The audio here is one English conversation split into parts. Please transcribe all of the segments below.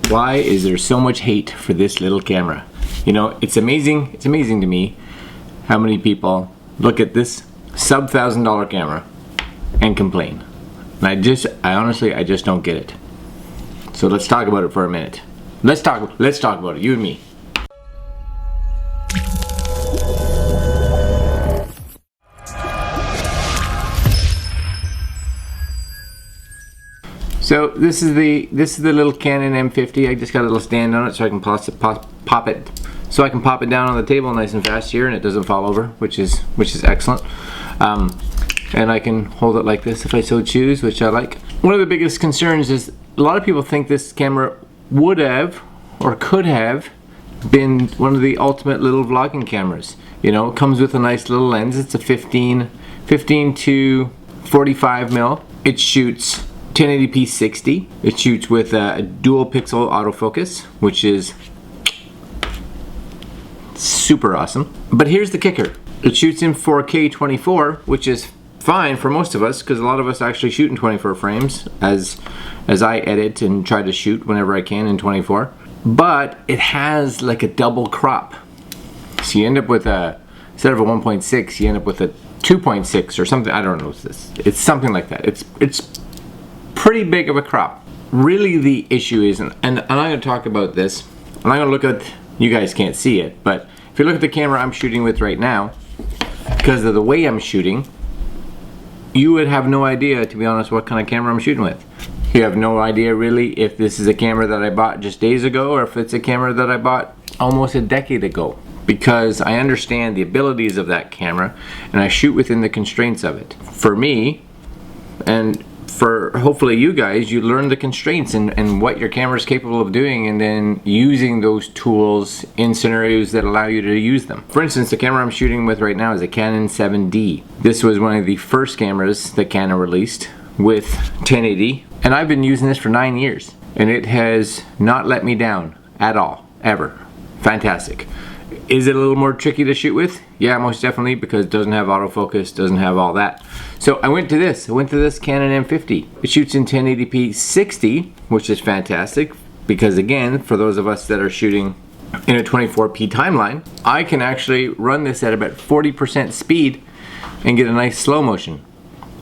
Why is there so much hate for this little camera? You know, it's amazing to me how many people look at this sub $1,000 camera and complain. And I honestly just don't get it. So let's talk about it for a minute. Let's talk about it, you and me. So this is the little Canon M50. I just got a little stand on it so I can pop it down on the table nice and fast here, and it doesn't fall over, which is excellent. And I can hold it like this if I so choose, which I like. One of the biggest concerns is a lot of people think this camera would have or could have been one of the ultimate little vlogging cameras. You know, it comes with a nice little lens. It's a 15 to 45 mil. It shoots 1080p 60. It shoots with a dual pixel autofocus, which is super awesome. But here's the kicker. It shoots in 4K 24, which is fine for most of us, because a lot of us actually shoot in 24 frames as I edit and try to shoot whenever I can in 24. But it has like a double crop. So you end up with instead of a 1.6, you end up with a 2.6 or something. I don't know what this is. It's something like that. It's pretty big of a crop. Really the issue is, and I'm going to talk about this, and I'm going to look at, you guys can't see it, but if you look at the camera I'm shooting with right now, because of the way I'm shooting, you would have no idea, to be honest, what kind of camera I'm shooting with. You have no idea really if this is a camera that I bought just days ago or if it's a camera that I bought almost a decade ago, because I understand the abilities of that camera and I shoot within the constraints of it. For me, and for hopefully you guys, you learn the constraints and what your camera is capable of doing, and then using those tools in scenarios that allow you to use them. For instance, the camera I'm shooting with right now is a Canon 7D. This was one of the first cameras that Canon released with 1080, and I've been using this for 9 years, and it has not let me down at all, ever. Fantastic. Is it a little more tricky to shoot with? Yeah, most definitely, because it doesn't have autofocus, doesn't have all that. So I went to this Canon M50. It shoots in 1080p 60, which is fantastic, because again, for those of us that are shooting in a 24p timeline, I can actually run this at about 40% speed and get a nice slow motion,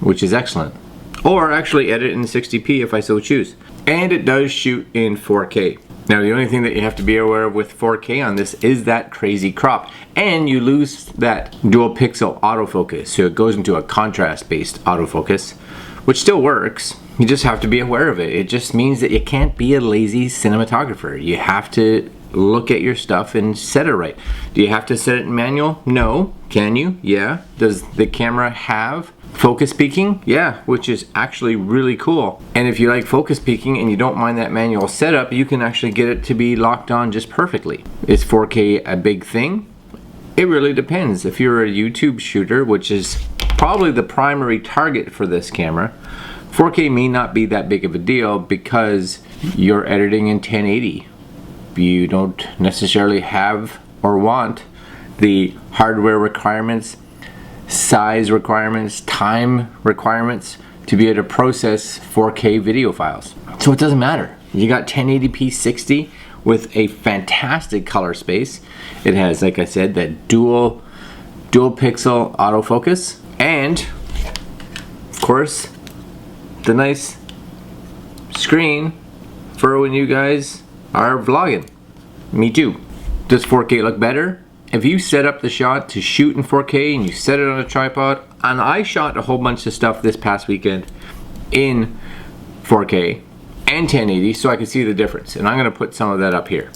which is excellent. Or actually edit in 60p if I so choose. And it does shoot in 4K. Now the only thing that you have to be aware of with 4K on this is that crazy crop, and you lose that dual pixel autofocus, so it goes into a contrast based autofocus, which still works. You just have to be aware of it. It just means that you can't be a lazy cinematographer. You have to look at your stuff and set it right. Do you have to set it in manual? No. Can you? Yeah. Does the camera have focus peaking? Yeah, which is actually really cool. And if you like focus peaking and you don't mind that manual setup, you can actually get it to be locked on just perfectly. Is 4K a big thing? It really depends. If you're a YouTube shooter, which is probably the primary target for this camera, 4K may not be that big of a deal because you're editing in 1080. You don't necessarily have or want the hardware requirements, size requirements, time requirements to be able to process 4K video files. So it doesn't matter. You got 1080p 60 with a fantastic color space. It has, like I said, that dual pixel autofocus, and of course the nice screen for when you guys are vlogging. Me too. Does 4K look better? If you set up the shot to shoot in 4K and you set it on a tripod, and I shot a whole bunch of stuff this past weekend in 4K and 1080 so I could see the difference, and I'm going to put some of that up here.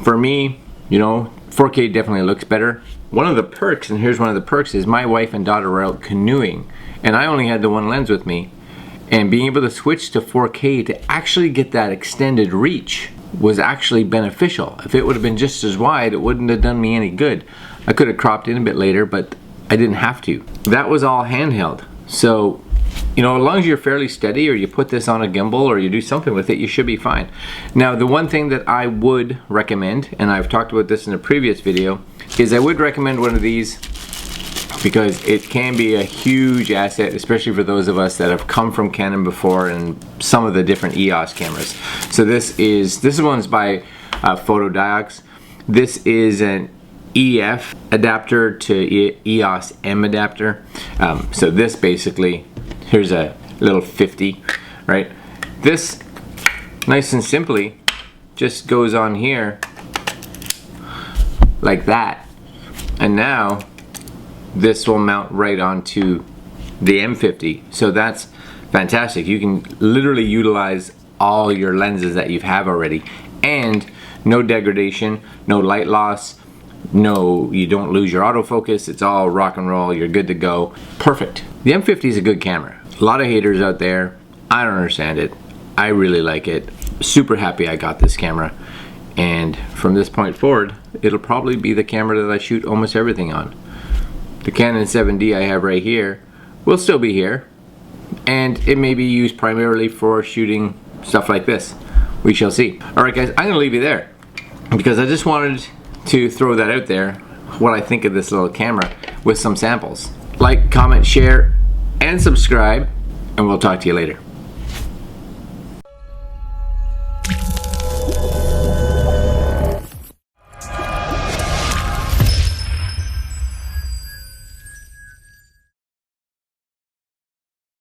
for me, you know, 4K definitely looks better. One of the perks, and here's one of the perks, is my wife and daughter were out canoeing, and I only had the one lens with me, and being able to switch to 4K to actually get that extended reach was actually beneficial. If it would have been just as wide, it wouldn't have done me any good. I could have cropped in a bit later, but I didn't have to. That was all handheld. So, you know, as long as you're fairly steady, or you put this on a gimbal, or you do something with it, you should be fine. Now, the one thing that I would recommend, and I've talked about this in a previous video, is I would recommend one of these, because it can be a huge asset, especially for those of us that have come from Canon before and some of the different EOS cameras. So this one's by Photodiox. This is an EF adapter to EOS M adapter. So this basically, here's a little 50, right? This, nice and simply, just goes on here like that, and now this will mount right onto the M50. So that's fantastic. You can literally utilize all your lenses that you have already, and no degradation, no light loss, no, you don't lose your autofocus. It's all rock and roll. You're good to go. Perfect. The M50 is a good camera. A lot of haters out there. I don't understand it. I really like it. Super happy I got this camera, and from this point forward, it'll probably be the camera that I shoot almost everything on. The Canon 7D I have right here will still be here, and it may be used primarily for shooting stuff like this. We shall see. Alright guys, I'm gonna leave you there, because I just wanted to throw that out there, what I think of this little camera, with some samples. Like, comment, share, and subscribe, and we'll talk to you later.